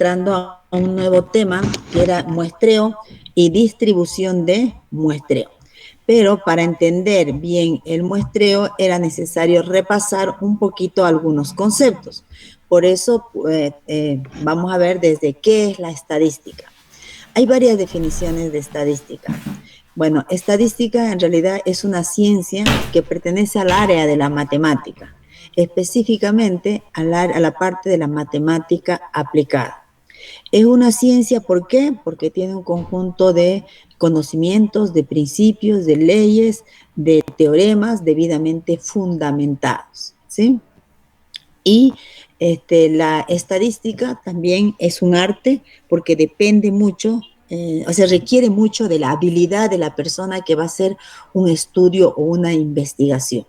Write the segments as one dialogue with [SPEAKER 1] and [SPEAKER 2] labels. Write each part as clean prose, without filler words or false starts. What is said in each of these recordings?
[SPEAKER 1] entrando a un nuevo tema que era muestreo y distribución de muestreo. Pero para entender bien el muestreo era necesario repasar un poquito algunos conceptos. Por eso vamos a ver desde qué es la estadística. Hay varias definiciones de estadística. Bueno, estadística en realidad es una ciencia que pertenece al área de la matemática, específicamente a la parte de la matemática aplicada. Es una ciencia, ¿por qué? Porque tiene un conjunto de conocimientos, de principios, de leyes, de teoremas debidamente fundamentados, ¿sí? Y la estadística también es un arte porque depende mucho, o sea, requiere mucho de la habilidad de la persona que va a hacer un estudio o una investigación.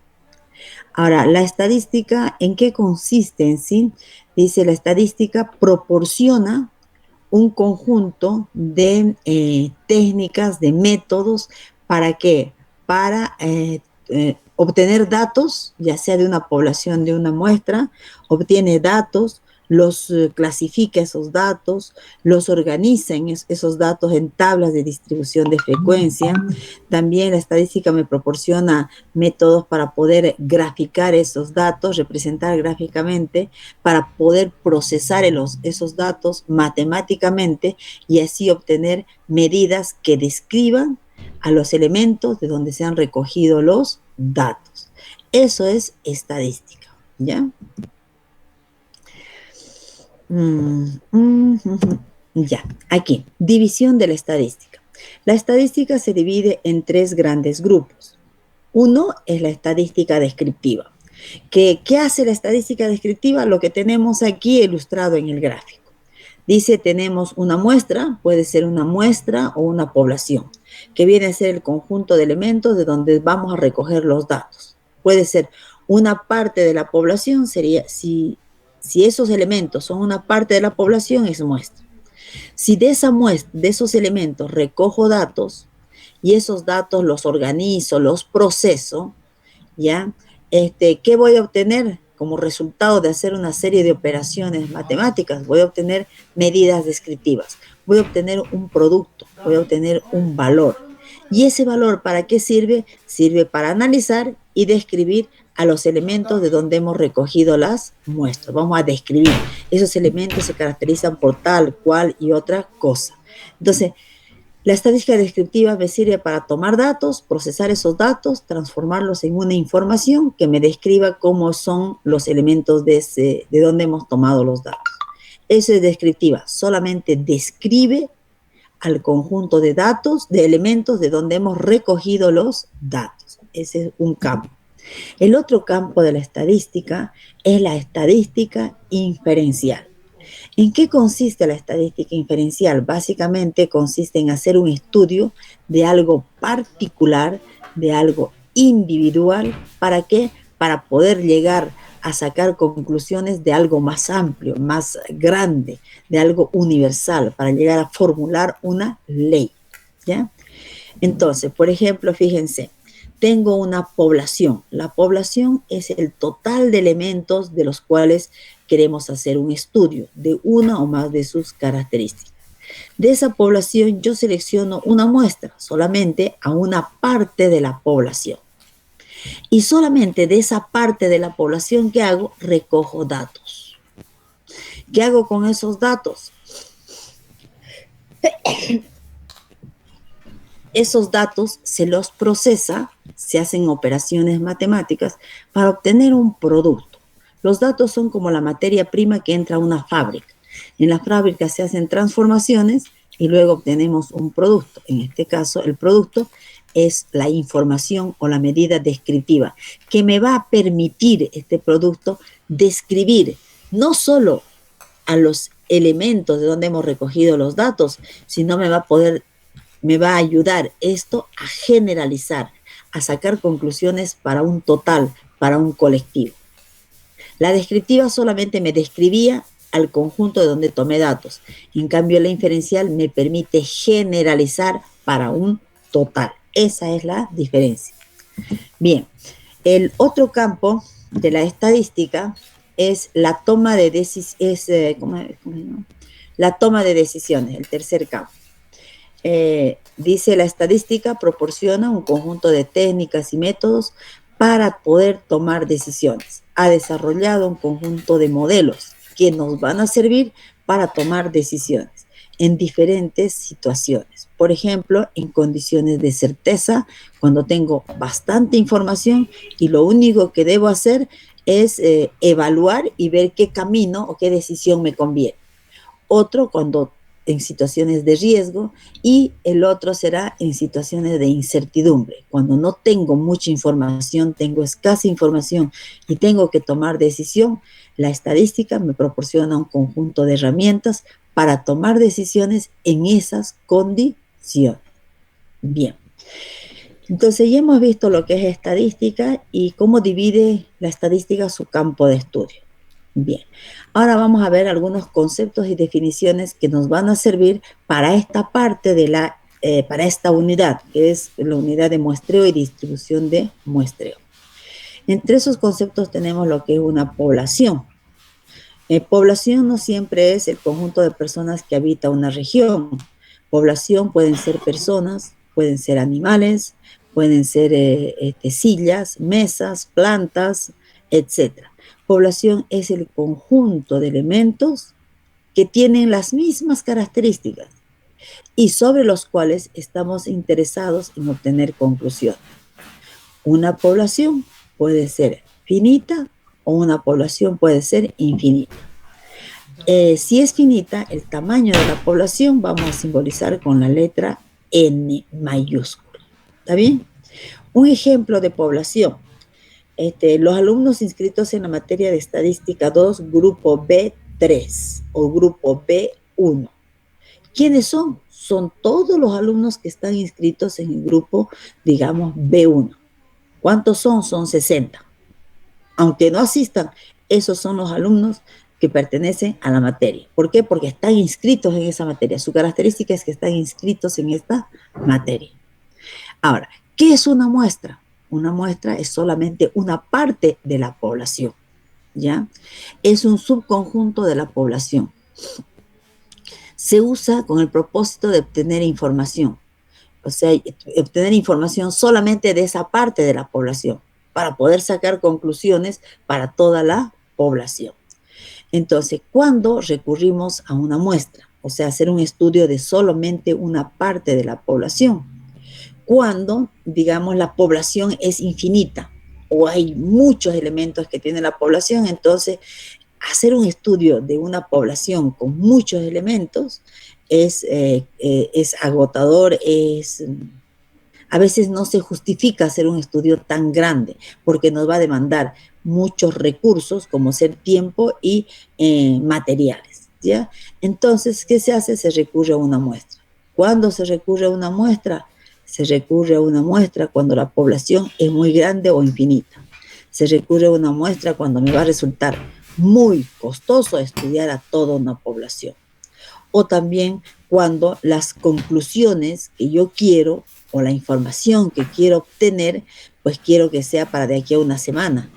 [SPEAKER 1] Ahora, la estadística, ¿en qué consiste en sí? Dice, la estadística proporciona un conjunto de técnicas, de métodos, ¿para qué? Para obtener datos, ya sea de una población, de una muestra, obtiene datos, los clasifica esos datos, los organiza en esos datos en tablas de distribución de frecuencia. También la estadística me proporciona métodos para poder graficar esos datos, representar gráficamente, para poder procesar esos datos matemáticamente y así obtener medidas que describan a los elementos de donde se han recogido los datos. Eso es estadística, ¿ya? Ya, aquí, división de la estadística. La estadística se divide en tres grandes grupos. Uno es la estadística descriptiva. ¿Qué hace la estadística descriptiva? Lo que tenemos aquí ilustrado en el gráfico. Dice, tenemos una muestra, puede ser una muestra o una población, que viene a ser el conjunto de elementos de donde vamos a recoger los datos. Puede ser una parte de la población, sería, si esos elementos son una parte de la población, es muestra. Si de esa muestra, de esos elementos recojo datos y esos datos los organizo, los proceso, ¿ya? ¿Qué voy a obtener como resultado de hacer una serie de operaciones matemáticas? Voy a obtener medidas descriptivas, voy a obtener un producto, voy a obtener un valor. ¿Y ese valor para qué sirve? Sirve para analizar y describir a los elementos de donde hemos recogido las muestras. Vamos a describir. Esos elementos se caracterizan por tal, cual y otra cosa. Entonces, la estadística descriptiva me sirve para tomar datos, procesar esos datos, transformarlos en una información que me describa cómo son los elementos de donde hemos tomado los datos. Eso es descriptiva, solamente describe al conjunto de datos, de elementos de donde hemos recogido los datos. Ese es un campo. El otro campo de la estadística es la estadística inferencial. ¿En qué consiste la estadística inferencial? Básicamente consiste en hacer un estudio de algo particular, de algo individual. ¿Para qué? Para poder llegar a sacar conclusiones de algo más amplio, más grande, de algo universal, para llegar a formular una ley, ¿ya? Entonces, por ejemplo, fíjense, tengo una población. La población es el total de elementos de los cuales queremos hacer un estudio de una o más de sus características. De esa población yo selecciono una muestra, solamente a una parte de la población. Y solamente de esa parte de la población que hago, recojo datos. ¿Qué hago con esos datos? Esos datos se los procesa, se hacen operaciones matemáticas para obtener un producto. Los datos son como la materia prima que entra a una fábrica. En la fábrica se hacen transformaciones y luego obtenemos un producto. En este caso, el producto es la información o la medida descriptiva que me va a permitir este producto describir no solo a los elementos de donde hemos recogido los datos, sino me va a ayudar esto a generalizar, a sacar conclusiones para un total, para un colectivo. La descriptiva solamente me describía al conjunto de donde tomé datos. En cambio, la inferencial me permite generalizar para un total. Esa es la diferencia. Bien, el otro campo de la estadística es la toma de decisiones, la toma de decisiones, el tercer campo. Dice la estadística proporciona un conjunto de técnicas y métodos para poder tomar decisiones. Ha desarrollado un conjunto de modelos que nos van a servir para tomar decisiones en diferentes situaciones. Por ejemplo, en condiciones de certeza, cuando tengo bastante información y lo único que debo hacer es evaluar y ver qué camino o qué decisión me conviene. Otro cuando en situaciones de riesgo y el otro será en situaciones de incertidumbre. Cuando no tengo mucha información, tengo escasa información y tengo que tomar decisión, la estadística me proporciona un conjunto de herramientas para tomar decisiones en esas condiciones. Bien. Entonces ya hemos visto lo que es estadística y cómo divide la estadística su campo de estudio. Bien, ahora vamos a ver algunos conceptos y definiciones que nos van a servir para esta parte de para esta unidad, que es la unidad de muestreo y distribución de muestreo. Entre esos conceptos tenemos lo que es una población. Población no siempre es el conjunto de personas que habita una región. Población pueden ser personas, pueden ser animales, pueden ser sillas, mesas, plantas, etc. Población es el conjunto de elementos que tienen las mismas características y sobre los cuales estamos interesados en obtener conclusiones. Una población puede ser finita o una población puede ser infinita. Si es finita, el tamaño de la población vamos a simbolizar con la letra N mayúscula. ¿Está bien? Un ejemplo de población. Los alumnos inscritos en la materia de Estadística 2, Grupo B3 o Grupo B1. ¿Quiénes son? Son todos los alumnos que están inscritos en el grupo, digamos, B1. ¿Cuántos son? Son 60. Aunque no asistan, esos son los alumnos que pertenecen a la materia. ¿Por qué? Porque están inscritos en esa materia. Su característica es que están inscritos en esta materia. Ahora, ¿qué es una muestra? Una muestra es solamente una parte de la población, ¿ya? Es un subconjunto de la población. Se usa con el propósito de obtener información. O sea, obtener información solamente de esa parte de la población para poder sacar conclusiones para toda la población. Entonces, ¿cuándo recurrimos a una muestra? O sea, hacer un estudio de solamente una parte de la población. Cuando, digamos, la población es infinita o hay muchos elementos que tiene la población, entonces hacer un estudio de una población con muchos elementos es agotador, a veces no se justifica hacer un estudio tan grande porque nos va a demandar muchos recursos como ser tiempo y materiales, ¿ya? Entonces, ¿qué se hace? Se recurre a una muestra. ¿Cuándo se recurre a una muestra? Se recurre a una muestra cuando la población es muy grande o infinita. Se recurre a una muestra cuando me va a resultar muy costoso estudiar a toda una población. O también cuando las conclusiones que yo quiero o la información que quiero obtener, pues quiero que sea para de aquí a una semana.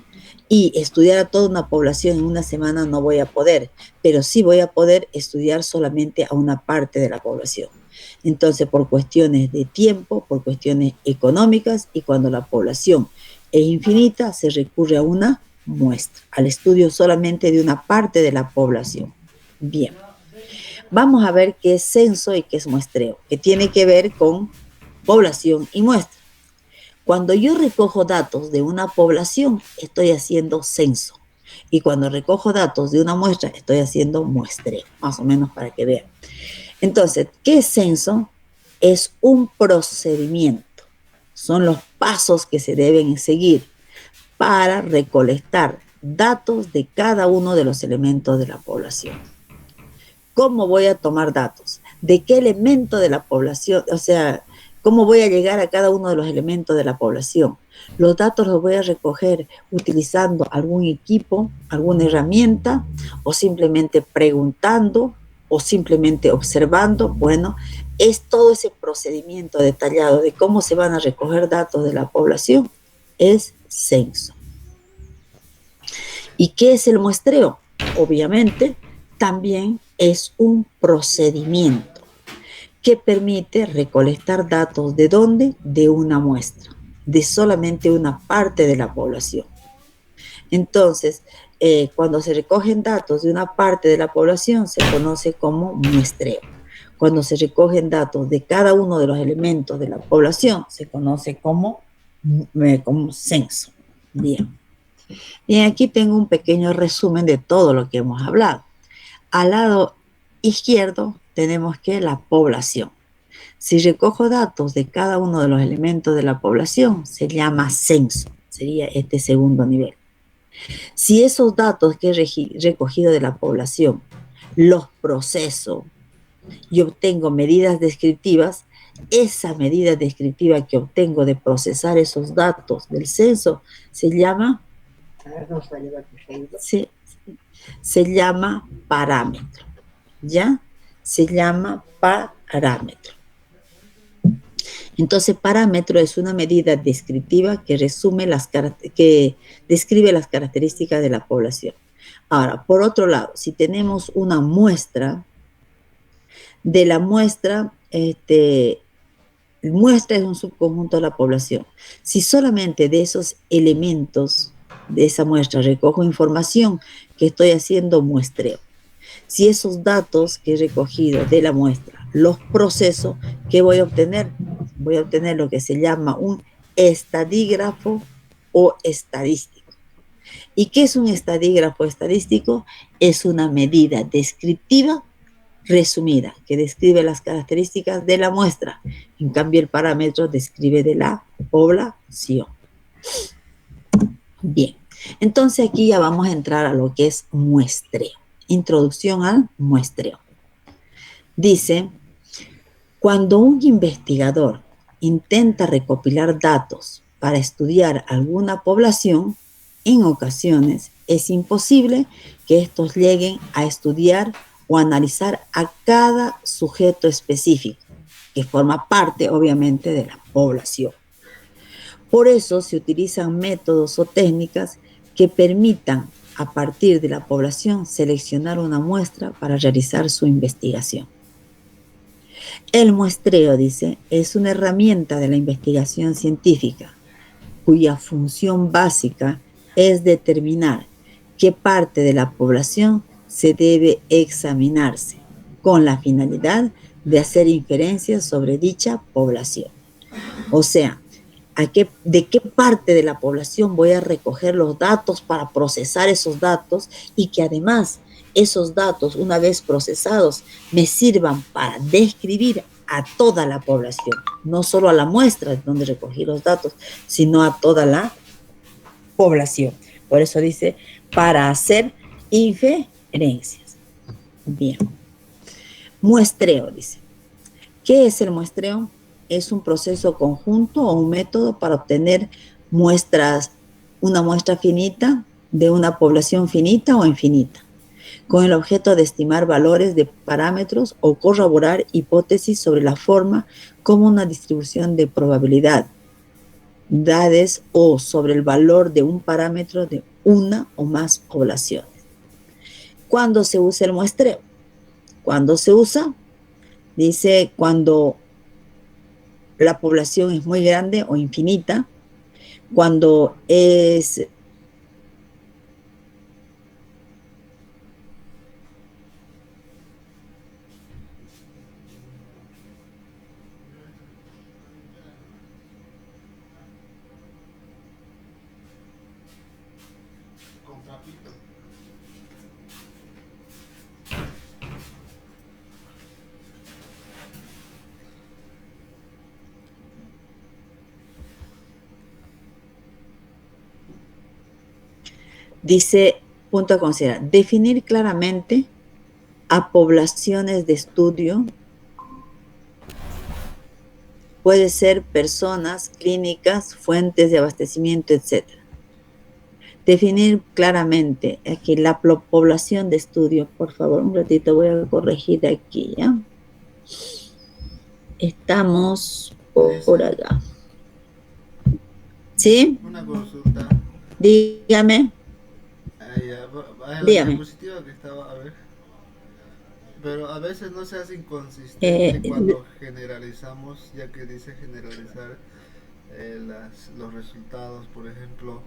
[SPEAKER 1] Y estudiar a toda una población en una semana no voy a poder, pero sí voy a poder estudiar solamente a una parte de la población. Entonces, por cuestiones de tiempo, por cuestiones económicas y cuando la población es infinita, se recurre a una muestra, al estudio solamente de una parte de la población. Bien. Vamos a ver qué es censo y qué es muestreo, que tiene que ver con población y muestra. Cuando yo recojo datos de una población, estoy haciendo censo. Y cuando recojo datos de una muestra, estoy haciendo muestreo, más o menos para que vean. Entonces, ¿qué es censo? Es un procedimiento. Son los pasos que se deben seguir para recolectar datos de cada uno de los elementos de la población. ¿Cómo voy a tomar datos? ¿De qué elemento de la población? O sea, ¿cómo voy a llegar a cada uno de los elementos de la población? Los datos los voy a recoger utilizando algún equipo, alguna herramienta, o simplemente preguntando, o simplemente observando. Bueno, es todo ese procedimiento detallado de cómo se van a recoger datos de la población, es censo. ¿Y qué es el muestreo? Obviamente, también es un procedimiento que permite recolectar datos ¿de dónde? De una muestra, de solamente una parte de la población. Entonces, cuando se recogen datos de una parte de la población, se conoce como muestreo. Cuando se recogen datos de cada uno de los elementos de la población, se conoce como censo. Bien. Bien, aquí tengo un pequeño resumen de todo lo que hemos hablado. Al lado izquierdo tenemos que la población. Si recojo datos de cada uno de los elementos de la población, se llama censo. Sería este segundo nivel. Si esos datos que he recogido de la población los proceso y obtengo medidas descriptivas, esa medida descriptiva que obtengo de procesar esos datos del censo se llama, se llama parámetro, ¿ya? Se llama parámetro. Entonces, parámetro es una medida descriptiva que describe las características de la población. Ahora, por otro lado, si tenemos una muestra, de la muestra, muestra es un subconjunto de la población. Si solamente de esos elementos de esa muestra recojo información, que estoy haciendo muestreo. Si esos datos que he recogido de la muestra los proceso, ¿qué voy a obtener? Voy a obtener lo que se llama un estadígrafo o estadístico. ¿Y qué es un estadígrafo estadístico? Es una medida descriptiva resumida que describe las características de la muestra. En cambio, el parámetro describe de la población. Bien, entonces aquí ya vamos a entrar a lo que es muestreo. Introducción al muestreo. Dice, cuando un investigador intenta recopilar datos para estudiar alguna población, en ocasiones es imposible que estos lleguen a estudiar o analizar a cada sujeto específico, que forma parte, obviamente, de la población. Por eso se utilizan métodos o técnicas que permitan, a partir de la población, seleccionar una muestra para realizar su investigación. El muestreo, dice, es una herramienta de la investigación científica cuya función básica es determinar qué parte de la población se debe examinarse con la finalidad de hacer inferencias sobre dicha población. O sea, de qué parte de la población voy a recoger los datos para procesar esos datos y que además esos datos, una vez procesados, me sirvan para describir a toda la población, no solo a la muestra donde recogí los datos, sino a toda la población. Por eso dice, para hacer inferencias. Bien. Muestreo, dice. ¿Qué es el muestreo? Es un proceso conjunto o un método para obtener muestras, una muestra finita de una población finita o infinita, con el objeto de estimar valores de parámetros o corroborar hipótesis sobre la forma como una distribución de probabilidades o sobre el valor de un parámetro de una o más poblaciones. ¿Cuándo se usa el muestreo? ¿Cuándo se usa? Dice cuando la población es muy grande o infinita, cuando es dice, punto a considerar, definir claramente a poblaciones de estudio, puede ser personas, clínicas, fuentes de abastecimiento, etc. Definir claramente aquí la población de estudio. Por favor, un ratito voy a corregir aquí, ¿ya? Estamos por acá. ¿Sí?
[SPEAKER 2] Una consulta.
[SPEAKER 1] Dígame.
[SPEAKER 2] La
[SPEAKER 1] Dígame.
[SPEAKER 2] diapositiva que estaba, a ver. Pero a veces no se hace inconsistente
[SPEAKER 1] Eh,
[SPEAKER 2] cuando generalizamos, ya que dice generalizar los resultados, por ejemplo.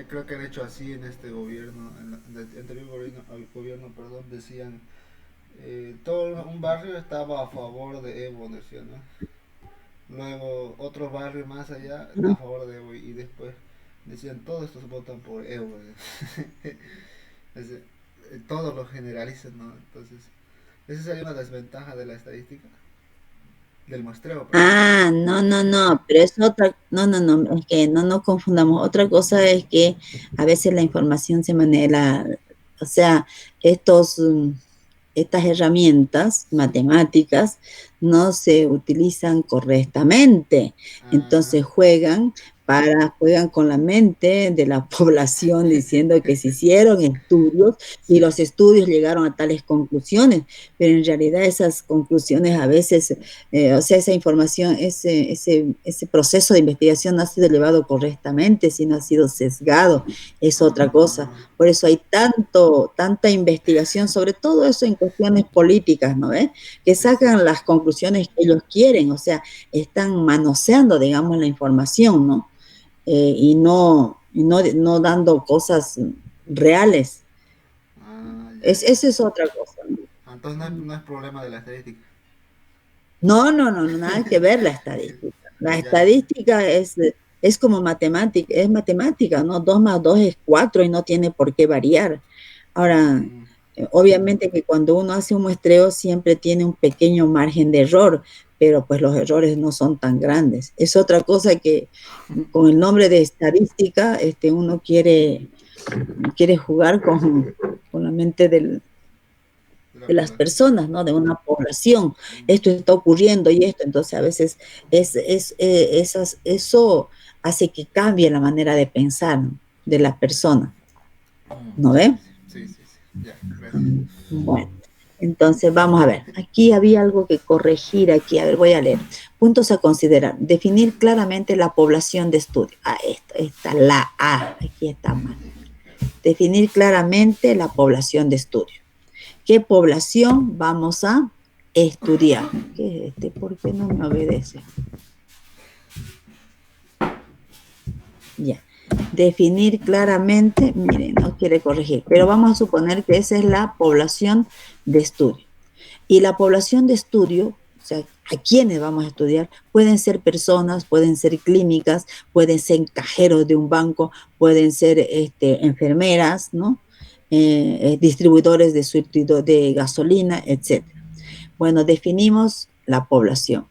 [SPEAKER 2] Creo que han hecho así en este gobierno, en el anterior gobierno, al gobierno, perdón, decían, todo un barrio estaba a favor de Evo, decían, ¿no? Luego otro barrio más allá a favor de Evo y después decían, todos estos votan por Evo. Es, todos lo generalizan, ¿no? Entonces, esa sería una desventaja de la estadística, del muestreo, perdón.
[SPEAKER 1] no, no, no, pero es otra, no, no, no, es que no nos confundamos. Otra cosa es que a veces la información se maneja, o sea, estos, estas herramientas matemáticas no se utilizan correctamente.
[SPEAKER 2] Ajá.
[SPEAKER 1] Entonces juegan con la mente de la población diciendo que se hicieron estudios y
[SPEAKER 2] Sí.
[SPEAKER 1] los estudios llegaron a tales conclusiones, pero en realidad esas conclusiones a veces, o sea, esa información, ese proceso de investigación no ha sido llevado correctamente, sino ha sido sesgado, es otra cosa.
[SPEAKER 2] Ah,
[SPEAKER 1] Por eso hay tanta investigación, sobre todo eso en cuestiones políticas, ¿no ves? Que
[SPEAKER 2] sí, sí.
[SPEAKER 1] sacan las conclusiones que ellos quieren, o sea, están manoseando, digamos, la información, ¿no? No dando cosas reales.
[SPEAKER 2] Ah, ya, ya.
[SPEAKER 1] Esa es otra cosa,
[SPEAKER 2] Ah, entonces
[SPEAKER 1] ¿no?
[SPEAKER 2] no es problema de la estadística.
[SPEAKER 1] No, no, no, no, nada que ver la estadística. La
[SPEAKER 2] Ya.
[SPEAKER 1] estadística es como matemática, es matemática, ¿no? 2 más 2 es 4 y no tiene por qué variar. Ahora,
[SPEAKER 2] Mm,
[SPEAKER 1] obviamente que cuando uno hace un muestreo siempre tiene un pequeño margen de error, pero pues los errores no son tan grandes. Es otra cosa que con el nombre de estadística, uno quiere jugar con la mente
[SPEAKER 2] de la
[SPEAKER 1] de las
[SPEAKER 2] población.
[SPEAKER 1] personas, ¿no? De una población.
[SPEAKER 2] Mm,
[SPEAKER 1] Esto está ocurriendo y esto, entonces a veces eso hace que cambie la manera de pensar, ¿no? De la persona, ¿no
[SPEAKER 2] sí,
[SPEAKER 1] ve?
[SPEAKER 2] sí, sí, sí, sí. Ya, gracias.
[SPEAKER 1] Bueno, entonces vamos a ver. Aquí había algo que corregir aquí. A ver, voy a leer. Puntos a considerar. Definir claramente la población de estudio. Ah, esta, la A, aquí está mal. Definir claramente la población de estudio. ¿Qué población vamos a estudiar? ¿Qué es este? ¿Por qué no me obedece? Ya. Definir claramente, miren, no quiere corregir, pero vamos a suponer que esa es la población de estudio. Y la población de estudio, o sea, a quienes vamos a estudiar, pueden ser personas, pueden ser clínicas, pueden ser cajeros de un banco, pueden ser enfermeras, ¿no? Distribuidores de surtido de gasolina, etcétera. Bueno, definimos la población.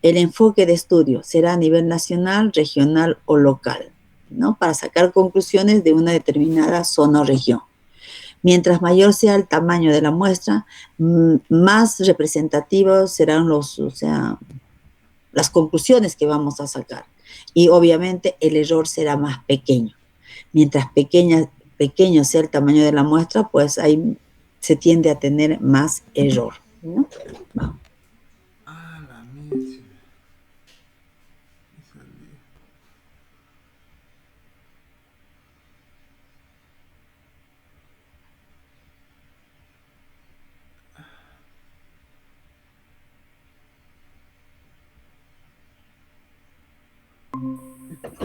[SPEAKER 1] El enfoque de estudio será a nivel nacional, regional o local, ¿no? Para sacar conclusiones de una determinada zona o región. Mientras mayor sea el tamaño de la muestra, más representativos serán o sea, las conclusiones que vamos a sacar. Y obviamente el error será más pequeño. Mientras pequeño sea el tamaño de la muestra, pues ahí se tiende a tener más error, ¿no? Vamos.
[SPEAKER 2] Ah, la mía. Me salió.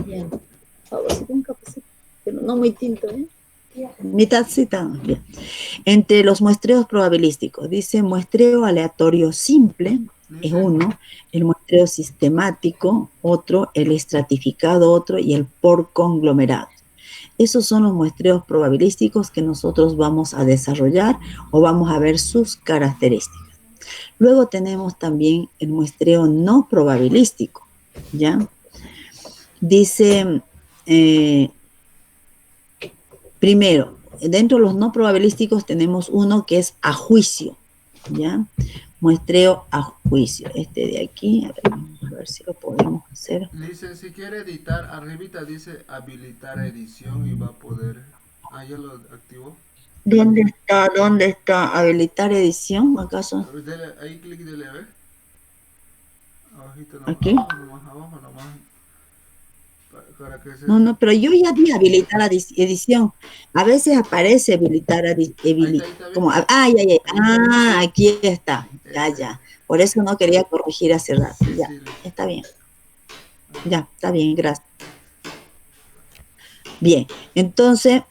[SPEAKER 1] Bien. Favorcito un cafecito, pero no muy tinto, ¿eh? Mitad cita. Bien. Entre los muestreos probabilísticos, dice muestreo aleatorio simple, es
[SPEAKER 2] Dice,
[SPEAKER 1] uno, el muestreo sistemático, otro, el estratificado, otro, y el por conglomerados. Esos son los muestreos probabilísticos que nosotros vamos a desarrollar o vamos a ver sus características. Luego tenemos también el muestreo no probabilístico, ¿ya? Dice, eh, primero, dentro de los no probabilísticos tenemos uno que es a juicio, ¿ya? Muestreo a juicio. Este de aquí, vamos a ver si lo podemos hacer.
[SPEAKER 2] dice, si quiere editar, arribita dice habilitar edición y va a poder. Ah, ya lo activó.
[SPEAKER 1] ¿Dónde está? ¿Dónde está? ¿Habilitar edición? ¿Acaso?
[SPEAKER 2] Ahí clic dele a ver. Abajito,
[SPEAKER 1] ¿Aquí?
[SPEAKER 2] abajo nomás, abajo nomás. ¿Para qué es
[SPEAKER 1] No,
[SPEAKER 2] eso?
[SPEAKER 1] no, pero yo ya di habilitar edición. A veces aparece habilitar,
[SPEAKER 2] Ahí está bien.
[SPEAKER 1] como, ya, ya,
[SPEAKER 2] Ahí está.
[SPEAKER 1] aquí está, ya,
[SPEAKER 2] Ese.
[SPEAKER 1] ya. Por eso no quería corregir hace rato.
[SPEAKER 2] Sí,
[SPEAKER 1] Ya,
[SPEAKER 2] sí, listo.
[SPEAKER 1] está bien, ya, está bien, gracias. Bien, entonces,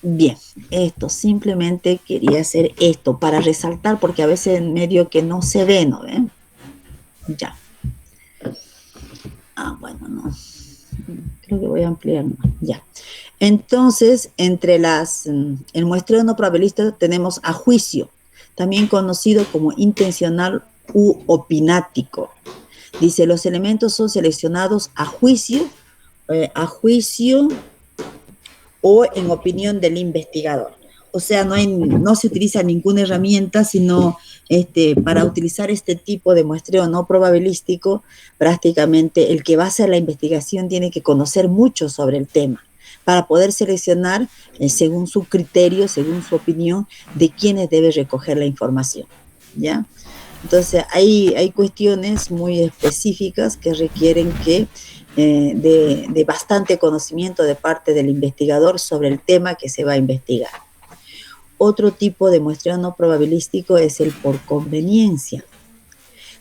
[SPEAKER 1] bien, esto, simplemente quería hacer esto para resaltar, porque a veces en medio que no se ve, ¿no ven? Ya. Bueno, no. Creo que voy a ampliar más. Ya. Entonces, el muestreo no probabilista tenemos a juicio, también conocido como intencional u opinático. Dice, los elementos son seleccionados a juicio o en opinión del investigador. O sea, no se utiliza ninguna herramienta, sino para utilizar este tipo de muestreo no probabilístico, prácticamente el que va a hacer la investigación tiene que conocer mucho sobre el tema para poder seleccionar, según su criterio, según su opinión, de quiénes debe recoger la información. ¿Ya? Entonces, hay cuestiones muy específicas que requieren de bastante conocimiento de parte del investigador sobre el tema que se va a investigar. Otro tipo de muestreo no probabilístico es el por conveniencia.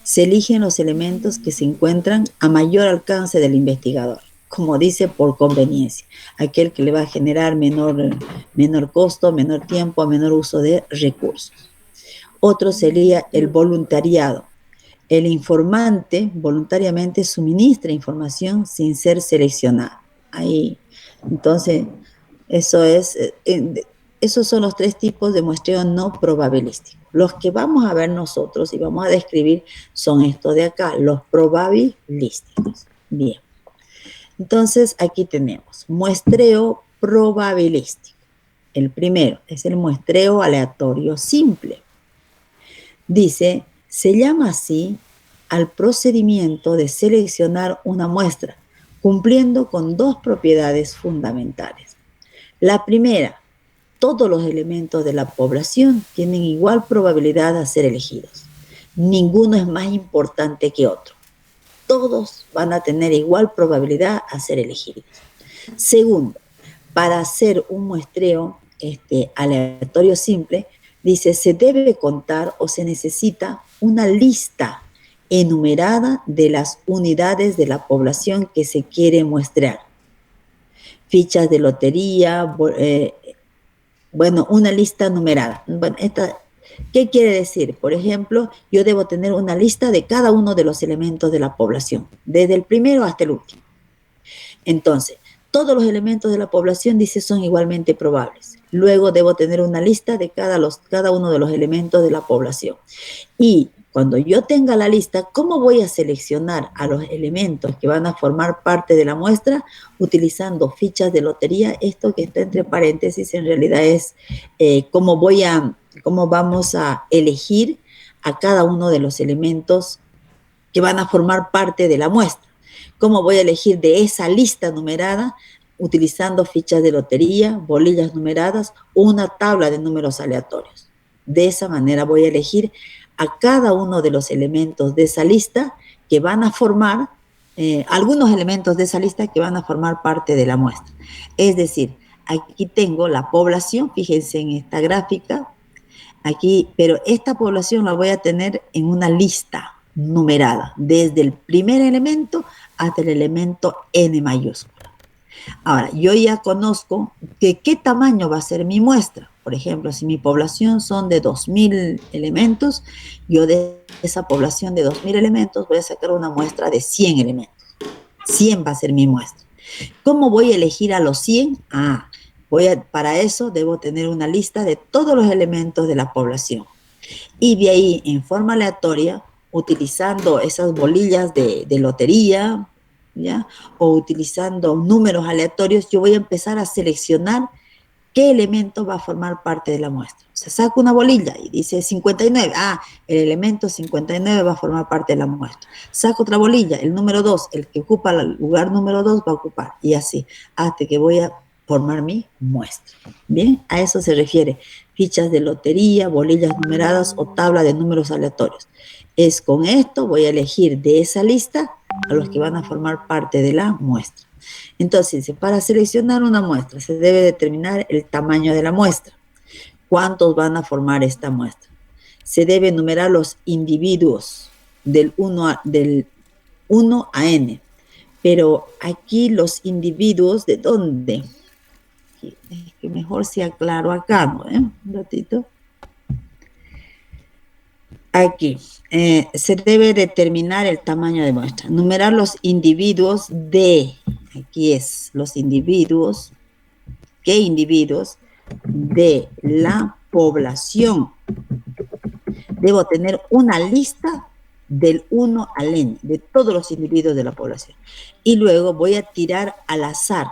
[SPEAKER 1] Se eligen los elementos que se encuentran a mayor alcance del investigador, como dice, por conveniencia, aquel que le va a generar menor costo, menor tiempo, menor uso de recursos. Otro sería el voluntariado. El informante voluntariamente suministra información sin ser seleccionado. Ahí, entonces, eso es, esos son los tres tipos de muestreo no probabilístico. Los que vamos a ver nosotros y vamos a describir son estos de acá, los probabilísticos. Bien. Entonces, aquí tenemos muestreo probabilístico. El primero es el muestreo aleatorio simple. Dice, se llama así al procedimiento de seleccionar una muestra, cumpliendo con dos propiedades fundamentales. La primera, todos los elementos de la población tienen igual probabilidad de ser elegidos. Ninguno es más importante que otro. Todos van a tener igual probabilidad a ser elegidos. Segundo, para hacer un muestreo aleatorio simple, dice, se debe contar o se necesita una lista enumerada de las unidades de la población que se quiere muestrear. Fichas de lotería, una lista numerada. Bueno, ¿qué quiere decir? Por ejemplo, yo debo tener una lista de cada uno de los elementos de la población, desde el primero hasta el último. Entonces, todos los elementos de la población, dice, son igualmente probables. Luego debo tener una lista de cada uno de los elementos de la población. Y cuando yo tenga la lista, ¿cómo voy a seleccionar a los elementos que van a formar parte de la muestra? Utilizando fichas de lotería. Esto que está entre paréntesis en realidad es cómo vamos a elegir a cada uno de los elementos que van a formar parte de la muestra. ¿Cómo voy a elegir de esa lista numerada? Utilizando fichas de lotería, bolillas numeradas o una tabla de números aleatorios. De esa manera voy a elegir a cada uno de los elementos de esa lista que van a formar, algunos elementos de esa lista que van a formar parte de la muestra. Es decir, aquí tengo la población, fíjense en esta gráfica, aquí, pero esta población la voy a tener en una lista numerada, desde el primer elemento hasta el elemento n mayúscula. Ahora, yo ya conozco que qué tamaño va a ser mi muestra. Por ejemplo, si mi población son de 2.000 elementos, yo de esa población de 2.000 elementos voy a sacar una muestra de 100 elementos. 100 va a ser mi muestra. ¿Cómo voy a elegir a los 100? Para eso debo tener una lista de todos los elementos de la población. Y de ahí, en forma aleatoria, utilizando esas bolillas de lotería, ¿ya? O utilizando números aleatorios, yo voy a empezar a seleccionar qué elemento va a formar parte de la muestra. O sea, saco una bolilla y dice 59. El elemento 59 va a formar parte de la muestra. Saco otra bolilla, el número 2, el que ocupa el lugar número 2 va a ocupar. Y así, hasta que voy a formar mi muestra. Bien, a eso se refiere. Fichas de lotería, bolillas numeradas o tabla de números aleatorios. Es con esto voy a elegir de esa lista a los que van a formar parte de la muestra. Entonces, para seleccionar una muestra se debe determinar el tamaño de la muestra. ¿Cuántos van a formar esta muestra? Se debe enumerar los individuos del 1 a n. Pero aquí los individuos, ¿de dónde? Es que mejor sea claro acá, ¿no? Un ratito. Aquí, se debe determinar el tamaño de muestra. Numerar los individuos de, aquí es, los individuos, ¿qué individuos? De la población. Debo tener una lista del 1 al n, de todos los individuos de la población. Y luego voy a tirar al azar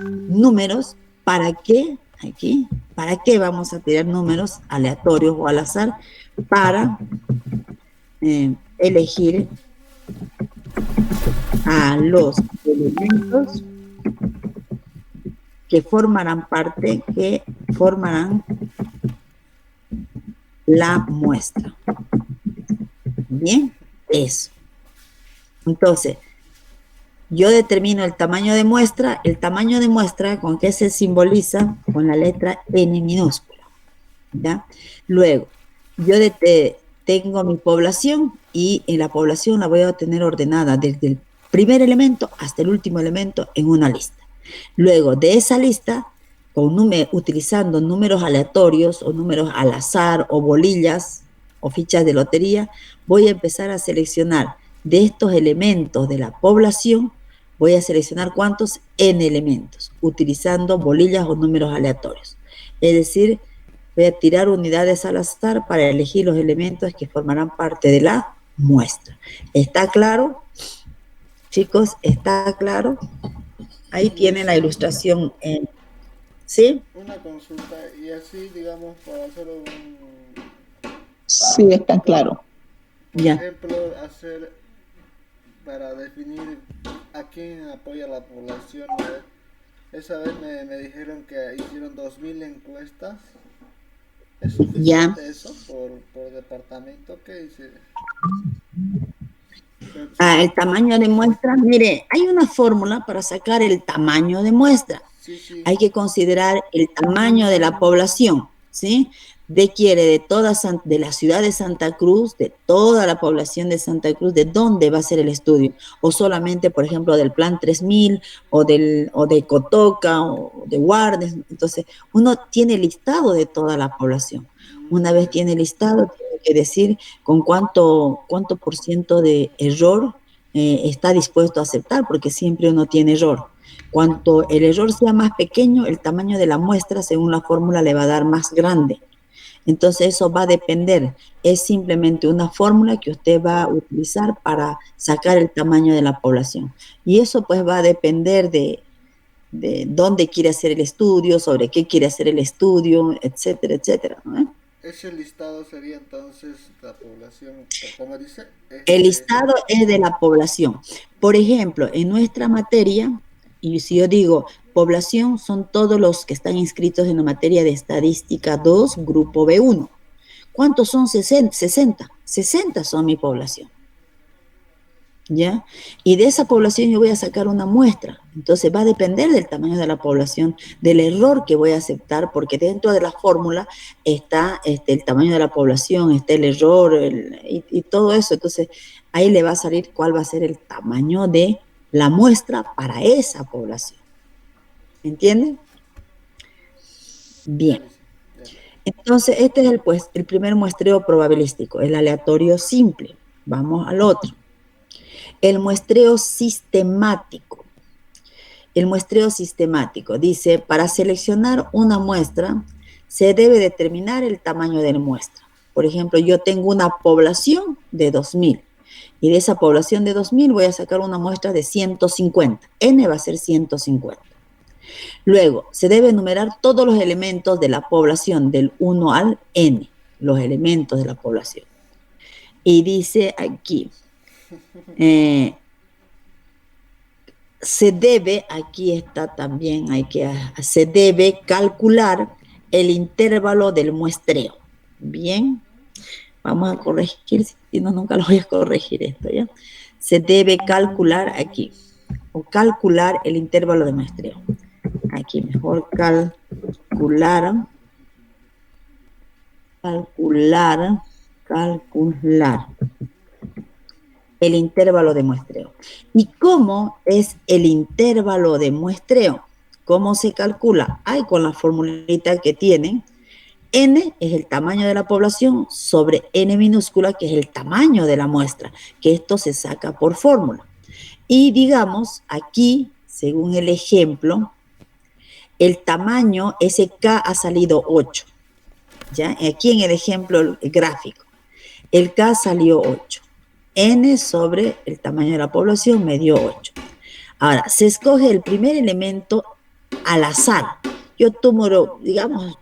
[SPEAKER 1] números. ¿Para qué? Aquí, ¿para qué vamos a tirar números aleatorios o al azar? Para elegir a los elementos que formarán parte, que formarán la muestra. Bien, eso. Entonces, yo determino el tamaño de muestra. El tamaño de muestra, ¿con qué se simboliza? Con la letra N minúscula, ¿ya? Luego, yo tengo mi población y en la población la voy a tener ordenada desde el primer elemento hasta el último elemento en una lista. Luego, de esa lista, utilizando números aleatorios o números al azar o bolillas o fichas de lotería, voy a empezar a seleccionar de estos elementos de la población, voy a seleccionar ¿cuántos? N elementos, utilizando bolillas o números aleatorios. Es decir, voy a tirar unidades al azar para elegir los elementos que formarán parte de la muestra. ¿Está claro? Chicos, ¿está claro? Ahí tienen la ilustración. ¿Sí?
[SPEAKER 2] Una consulta, y así, digamos, para hacer un...
[SPEAKER 3] Sí, está claro.
[SPEAKER 2] Por
[SPEAKER 1] Ya.
[SPEAKER 2] ejemplo, hacer para definir a quién apoya la población, ¿no? Esa vez me dijeron que hicieron 2000 encuestas. ¿Es suficiente
[SPEAKER 1] Ya.
[SPEAKER 2] eso por departamento? ¿Qué dice?
[SPEAKER 1] El tamaño de muestra, mire, hay una fórmula para sacar el tamaño de muestra.
[SPEAKER 2] Sí, sí.
[SPEAKER 1] Hay que considerar el tamaño de la población, ¿sí? De la ciudad de Santa Cruz, de toda la población de Santa Cruz, de dónde va a ser el estudio, o solamente, por ejemplo, del Plan 3000, o de Cotoca, o de Guardes. Entonces, uno tiene listado de toda la población. Una vez tiene listado, tiene que decir con cuánto por ciento de error está dispuesto a aceptar, porque siempre uno tiene error. Cuanto el error sea más pequeño, el tamaño de la muestra, según la fórmula, le va a dar más grande. Entonces, eso va a depender. Es simplemente una fórmula que usted va a utilizar para sacar el tamaño de la población. Y eso, pues, va a depender de dónde quiere hacer el estudio, sobre qué quiere hacer el estudio, etcétera, etcétera, ¿no?
[SPEAKER 2] Ese listado sería entonces la población, como dice.
[SPEAKER 1] El listado es de la población. Por ejemplo, en nuestra materia, y si yo digo población, son todos los que están inscritos en la materia de estadística 2, grupo B1. ¿Cuántos son? 60. 60 son mi población. ¿Ya? Y de esa población yo voy a sacar una muestra. Entonces va a depender del tamaño de la población, del error que voy a aceptar, porque dentro de la fórmula está el tamaño de la población, está el error y todo eso. Entonces ahí le va a salir cuál va a ser el tamaño de la muestra para esa población. ¿Entienden? Bien. Entonces este es el primer muestreo probabilístico, el aleatorio simple. Vamos al otro. El muestreo sistemático. El muestreo sistemático dice, para seleccionar una muestra, se debe determinar el tamaño de la muestra. Por ejemplo, yo tengo una población de 2000 y de esa población de 2000 voy a sacar una muestra de 150. N va a ser 150. Luego, se debe enumerar todos los elementos de la población del 1 al N, los elementos de la población. Y dice aquí, se debe, aquí está también, se debe calcular el intervalo del muestreo. Bien, Vamos a corregir, si no, nunca lo voy a corregir esto, ¿ya? Se debe calcular aquí, o calcular el intervalo de muestreo. Aquí mejor calcular el intervalo de muestreo. ¿Y cómo es el intervalo de muestreo? ¿Cómo se calcula? Hay con la formulita que tienen. N es el tamaño de la población sobre N minúscula, que es el tamaño de la muestra, que esto se saca por fórmula. Y digamos, aquí, según el ejemplo, el tamaño, ese K ha salido 8. ¿Ya? Aquí en el ejemplo el gráfico, el K salió 8. N sobre el tamaño de la población me dio 8. Ahora, se escoge el primer elemento al azar. Yo tomo, digamos,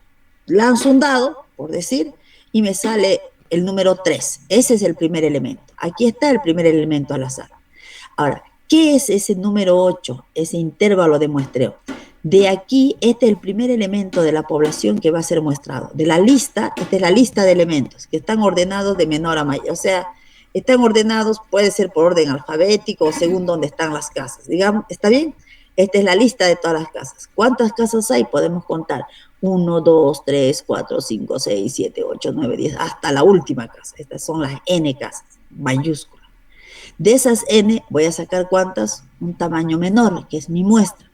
[SPEAKER 1] lanzo un dado, por decir, y me sale el número 3. Ese es el primer elemento. Aquí está el primer elemento al azar. Ahora, ¿qué es ese número 8? Ese intervalo de muestreo. De aquí, este es el primer elemento de la población que va a ser muestrado. De la lista, esta es la lista de elementos que están ordenados de menor a mayor. O sea, están ordenados, puede ser por orden alfabético o según dónde están las casas. Digamos, ¿está bien? Esta es la lista de todas las casas. ¿Cuántas casas hay? Podemos contar. 1, 2, 3, 4, 5, 6, 7, 8, 9, 10, hasta la última casa. Estas son las N casas, mayúsculas. De esas N voy a sacar ¿cuántas? Un tamaño menor, que es mi muestra.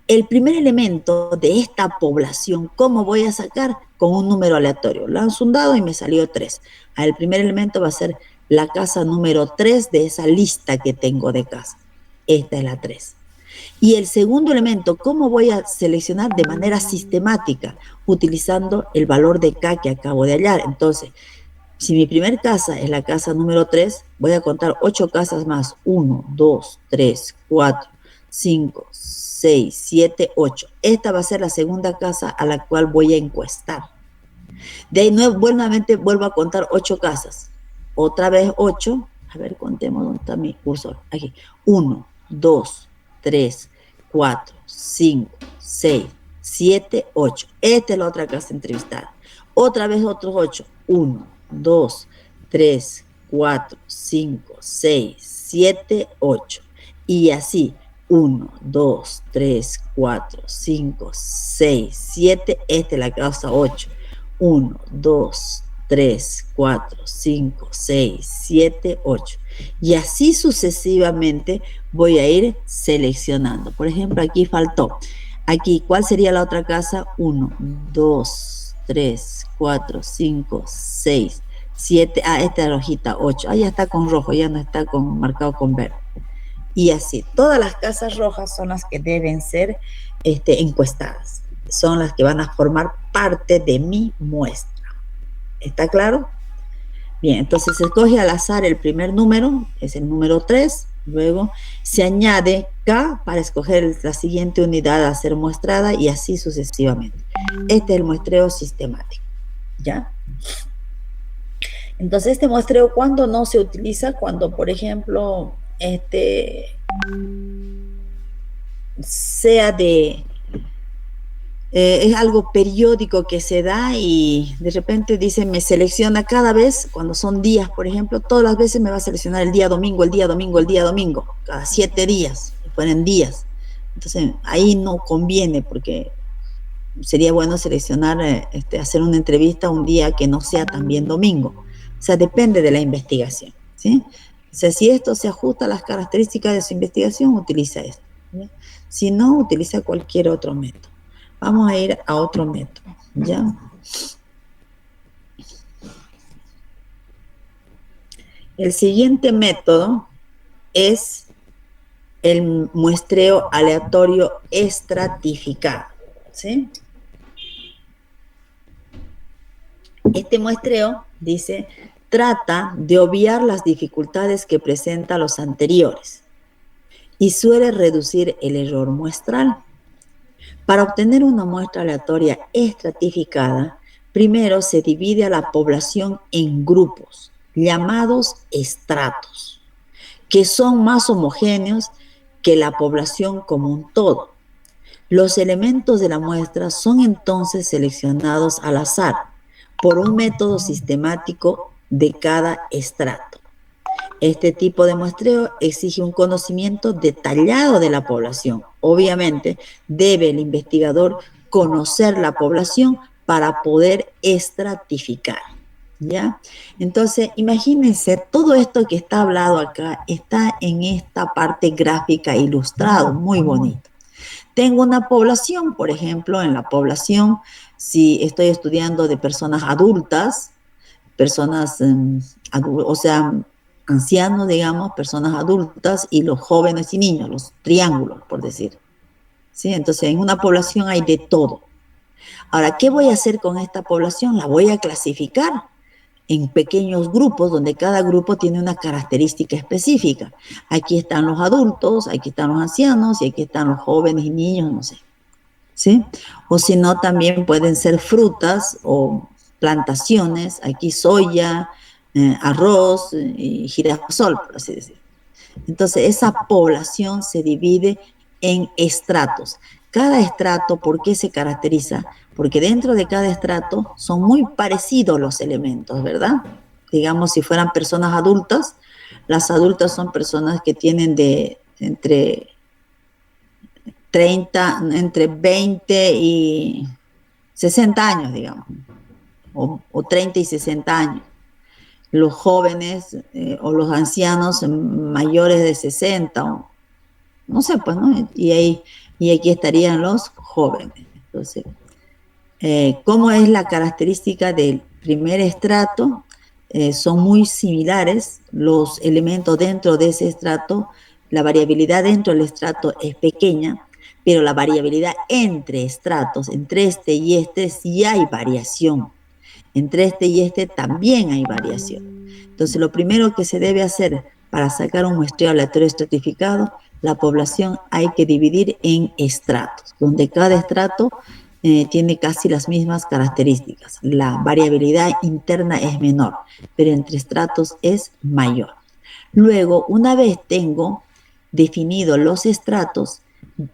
[SPEAKER 1] El primer elemento de esta población, ¿cómo voy a sacar? Con un número aleatorio. Lanzo un dado y me salió 3. El primer elemento va a ser la casa número 3 de esa lista que tengo de casas. Esta es la 3. Y el segundo elemento, ¿cómo voy a seleccionar? De manera sistemática, utilizando el valor de K que acabo de hallar. Entonces, si mi primer casa es la casa número 3, voy a contar 8 casas más. 1, 2, 3, 4, 5, 6, 7, 8. Esta va a ser la segunda casa a la cual voy a encuestar. De ahí nuevamente vuelvo a contar 8 casas. Otra vez 8. A ver, contemos dónde está mi cursor. Aquí. 1, 2, 3, 4, 5, 6, 7, 8. Esta es la otra casa entrevistada. Otra vez otros 8. 1, 2, 3, 4, 5, 6, 7, 8. Y así. 1, 2, 3, 4, 5, 6, 7. Esta es la casa 8. 1, 2, 3, 4, 5, 6, 7, 8. Y así sucesivamente voy a ir seleccionando. Por ejemplo, aquí faltó. Aquí, ¿cuál sería la otra casa? 1, 2, 3, 4, 5, 6, 7. Esta es la hojita 8. Ya está con rojo, ya no está marcado con verde. Y así, todas las casas rojas son las que deben ser encuestadas. Son las que van a formar parte de mi muestra. ¿Está claro? Bien, entonces se escoge al azar el primer número, es el número 3. Luego se añade K para escoger la siguiente unidad a ser muestrada y así sucesivamente. Este es el muestreo sistemático. ¿Ya? Entonces, este muestreo, ¿cuándo no se utiliza? Cuando, por ejemplo, sea es algo periódico que se da y de repente dice, me selecciona cada vez, cuando son días, por ejemplo, todas las veces me va a seleccionar el día domingo, el día domingo, el día domingo, cada 7 días, ponen días. Entonces, ahí no conviene porque sería bueno seleccionar, hacer una entrevista un día que no sea también domingo. O sea, depende de la investigación, ¿sí? O sea, si esto se ajusta a las características de su investigación, utiliza esto, ¿ya? Si no, utiliza cualquier otro método. Vamos a ir a otro método, ¿ya? El siguiente método es el muestreo aleatorio estratificado, ¿sí? Este muestreo, dice, trata de obviar las dificultades que presenta los anteriores y suele reducir el error muestral. Para obtener una muestra aleatoria estratificada, primero se divide a la población en grupos, llamados estratos, que son más homogéneos que la población como un todo. Los elementos de la muestra son entonces seleccionados al azar por un método sistemático de cada estrato. Este tipo de muestreo exige un conocimiento detallado de la población. Obviamente, debe el investigador conocer la población para poder estratificar, ¿ya? Entonces, imagínense, todo esto que está hablado acá está en esta parte gráfica ilustrado, muy bonito. Tengo una población, por ejemplo, en la población, si estoy estudiando de personas adultas, personas, o sea, ancianos, digamos, personas adultas y los jóvenes y niños, los triángulos, por decir. ¿Sí? Entonces, en una población hay de todo. Ahora, ¿qué voy a hacer con esta población? La voy a clasificar en pequeños grupos donde cada grupo tiene una característica específica. Aquí están los adultos, aquí están los ancianos y aquí están los jóvenes y niños, no sé. ¿Sí? O si no, también pueden ser frutas o plantaciones, aquí soya, arroz y girasol, por así decir. Entonces, esa población se divide en estratos. Cada estrato, ¿por qué se caracteriza? Porque dentro de cada estrato son muy parecidos los elementos, ¿verdad? Digamos, si fueran personas adultas, las adultas son personas que tienen de entre 30, entre 20 y 60 años, digamos, o 30 y 60 años. Los jóvenes o los ancianos mayores de 60, o, no sé, pues, ¿no? Y aquí estarían los jóvenes. Entonces, ¿cómo es la característica del primer estrato? Son muy similares los elementos dentro de ese estrato. La variabilidad dentro del estrato es pequeña, pero la variabilidad entre estratos, entre este y este, sí hay variación. Entre este y este también hay variación. Entonces, lo primero que se debe hacer para sacar un muestreo aleatorio estratificado, la población hay que dividir en estratos, donde cada estrato tiene casi las mismas características. La variabilidad interna es menor, pero entre estratos es mayor. Luego, una vez tengo definidos los estratos,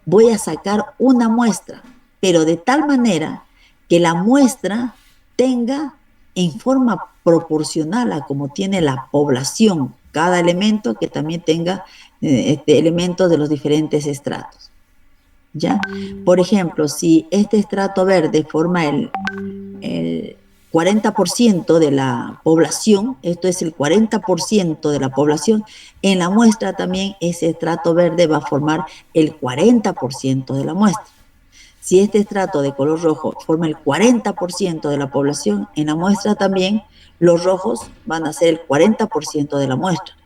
[SPEAKER 1] voy a sacar una muestra, pero de tal manera que la muestra tenga en forma proporcional a como tiene la población, cada elemento que también tenga elementos de los diferentes estratos. ¿Ya? Por ejemplo, si este estrato verde forma el 40% de la población, esto es el 40% de la población, en la muestra también ese estrato verde va a formar el 40% de la muestra. Si este estrato de color rojo forma el 40% de la población, en la muestra también los rojos van a ser el 40% de la muestra.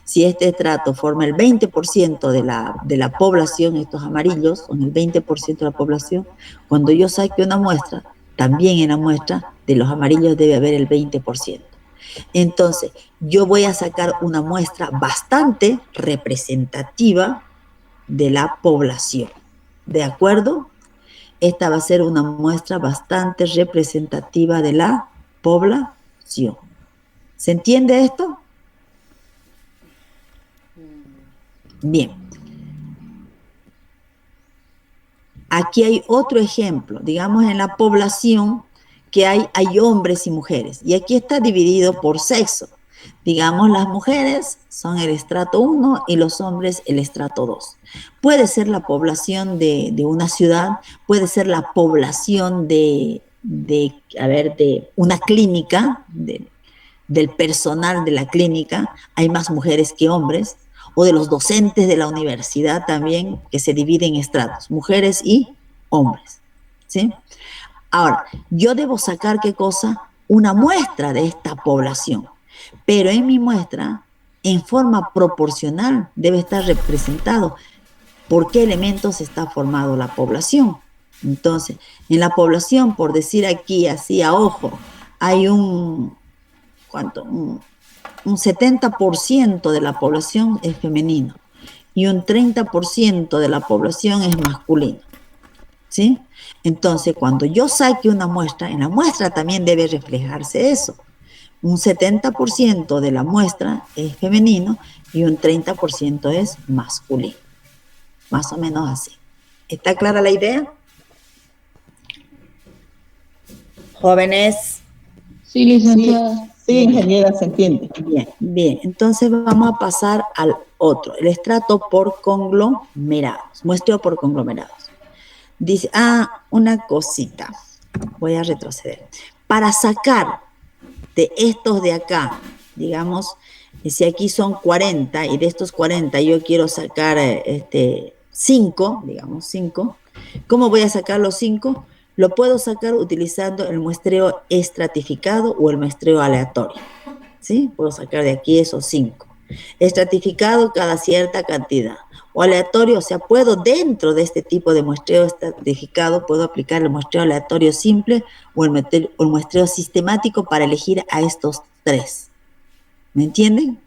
[SPEAKER 1] Si este estrato forma el 20% de la población, estos amarillos son el 20% de la población, cuando yo saque una muestra, también en la muestra de los amarillos debe haber el 20%. Entonces, yo voy a sacar una muestra bastante representativa de la población. ¿De acuerdo? Esta va a ser una muestra bastante representativa de la población. ¿Se entiende esto? Bien. Aquí hay otro ejemplo, digamos en la población que hay hombres y mujeres, y aquí está dividido por sexo. Digamos, las mujeres son el estrato 1 y los hombres el estrato 2. Puede ser la población de una ciudad, puede ser la población de una clínica, del personal de la clínica, hay más mujeres que hombres, o de los docentes de la universidad también, que se dividen en estratos, mujeres y hombres, ¿sí? Ahora, yo debo sacar, ¿qué cosa? Una muestra de esta población, pero en mi muestra, en forma proporcional, debe estar representado por qué elementos está formado la población. Entonces, en la población, por decir aquí, así a ojo, hay ¿cuánto? Un 70% de la población es femenino y un 30% de la población es masculino, ¿sí? Entonces, cuando yo saque una muestra, en la muestra también debe reflejarse eso. Un 70% de la muestra es femenino y un 30% es masculino. Más o menos así. ¿Está clara la idea? Jóvenes.
[SPEAKER 3] Sí, licenciada. Sí, ingeniera, se entiende.
[SPEAKER 1] Bien, bien. Entonces vamos a pasar al otro, el estrato por conglomerados, muestreo por conglomerados. Dice, una cosita, voy a retroceder. Para sacar de estos de acá, digamos, si aquí son 40 y de estos 40 yo quiero sacar 5, digamos 5, ¿cómo voy a sacar los 5? Lo puedo sacar utilizando el muestreo estratificado o el muestreo aleatorio. ¿Sí? Puedo sacar de aquí esos 5. Estratificado cada cierta cantidad. O aleatorio, o sea, puedo dentro de este tipo de muestreo estratificado, puedo aplicar el muestreo aleatorio simple o el muestreo sistemático para elegir a estos 3. ¿Me entienden?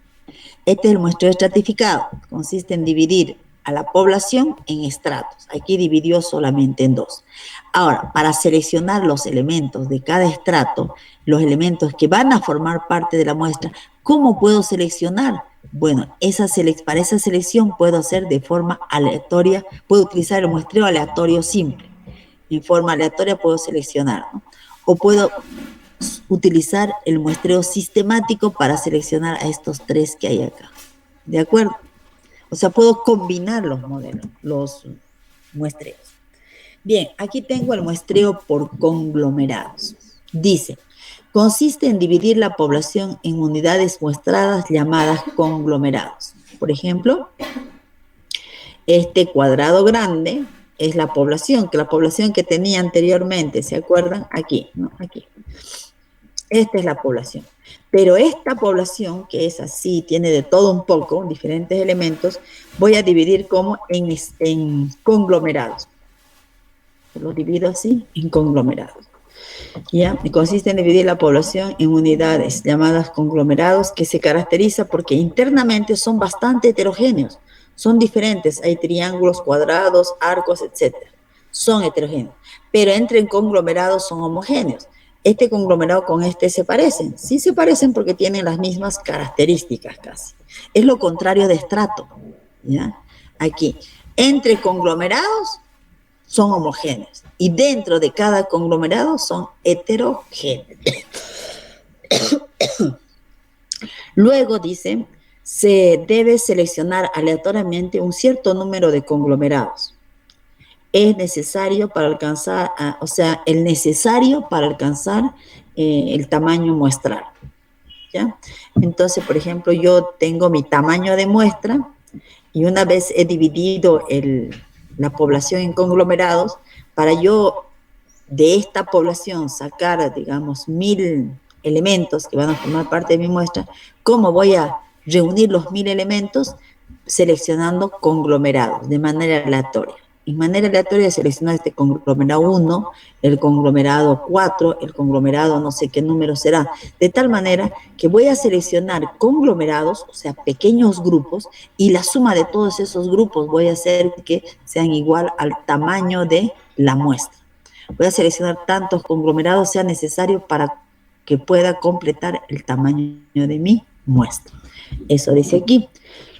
[SPEAKER 1] Este es el muestreo estratificado. Consiste en dividir a la población en estratos. Aquí dividió solamente en 2. Ahora, para seleccionar los elementos de cada estrato, los elementos que van a formar parte de la muestra, ¿cómo puedo seleccionar? Bueno, para esa selección puedo hacer de forma aleatoria, puedo utilizar el muestreo aleatorio simple. En forma aleatoria puedo seleccionar, ¿no? O puedo utilizar el muestreo sistemático para seleccionar a estos 3 que hay acá. ¿De acuerdo? O sea, puedo combinar los modelos, los muestreos. Bien, aquí tengo el muestreo por conglomerados. Dice, consiste en dividir la población en unidades muestradas llamadas conglomerados. Por ejemplo, este cuadrado grande es la población que tenía anteriormente, ¿se acuerdan? Aquí, ¿no? Aquí. Esta es la población. Pero esta población, que es así, tiene de todo un poco, diferentes elementos, voy a dividir como en conglomerados. Lo divido así, en conglomerados. ¿Ya? Y consiste en dividir la población en unidades llamadas conglomerados, que se caracteriza porque internamente son bastante heterogéneos. Son diferentes, hay triángulos, cuadrados, arcos, etc. Son heterogéneos. Pero entre conglomerados son homogéneos. Este conglomerado con este se parecen. Sí se parecen porque tienen las mismas características casi. Es lo contrario de estrato. ¿Ya? Aquí, entre conglomerados son homogéneos y dentro de cada conglomerado son heterogéneos. Luego dice, se debe seleccionar aleatoriamente un cierto número de conglomerados. Es necesario para alcanzar, el necesario para alcanzar el tamaño muestral. ¿Ya? Entonces, por ejemplo, yo tengo mi tamaño de muestra y una vez he dividido la población en conglomerados, para yo de esta población sacar, digamos, 1000 elementos que van a formar parte de mi muestra, ¿cómo voy a reunir los 1000 elementos? Seleccionando conglomerados de manera aleatoria. En manera aleatoria seleccionar este conglomerado 1, el conglomerado 4, el conglomerado no sé qué número será, de tal manera que voy a seleccionar conglomerados, o sea, pequeños grupos, y la suma de todos esos grupos voy a hacer que sean igual al tamaño de la muestra. Voy a seleccionar tantos conglomerados sea necesario para que pueda completar el tamaño de mi muestra. Eso dice aquí.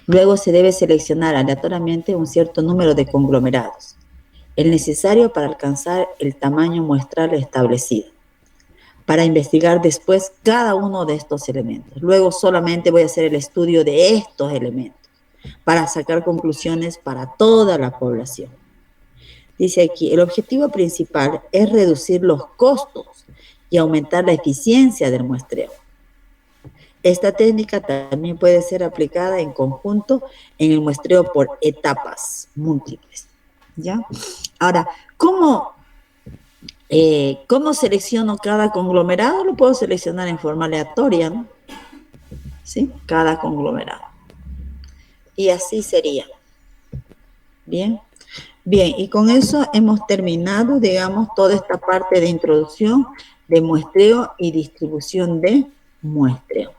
[SPEAKER 1] Luego se debe seleccionar aleatoriamente un cierto número de conglomerados, el necesario para alcanzar el tamaño muestral establecido, para investigar después cada uno de estos elementos. Luego solamente voy a hacer el estudio de estos elementos, para sacar conclusiones para toda la población. Dice aquí, el objetivo principal es reducir los costos y aumentar la eficiencia del muestreo. Esta técnica también puede ser aplicada en conjunto en el muestreo por etapas múltiples. ¿Ya? Ahora, ¿cómo selecciono cada conglomerado? Lo puedo seleccionar en forma aleatoria, ¿no? ¿Sí? Cada conglomerado. Y así sería. Bien. Bien, y con eso hemos terminado, digamos, toda esta parte de introducción de muestreo y distribución de muestreo.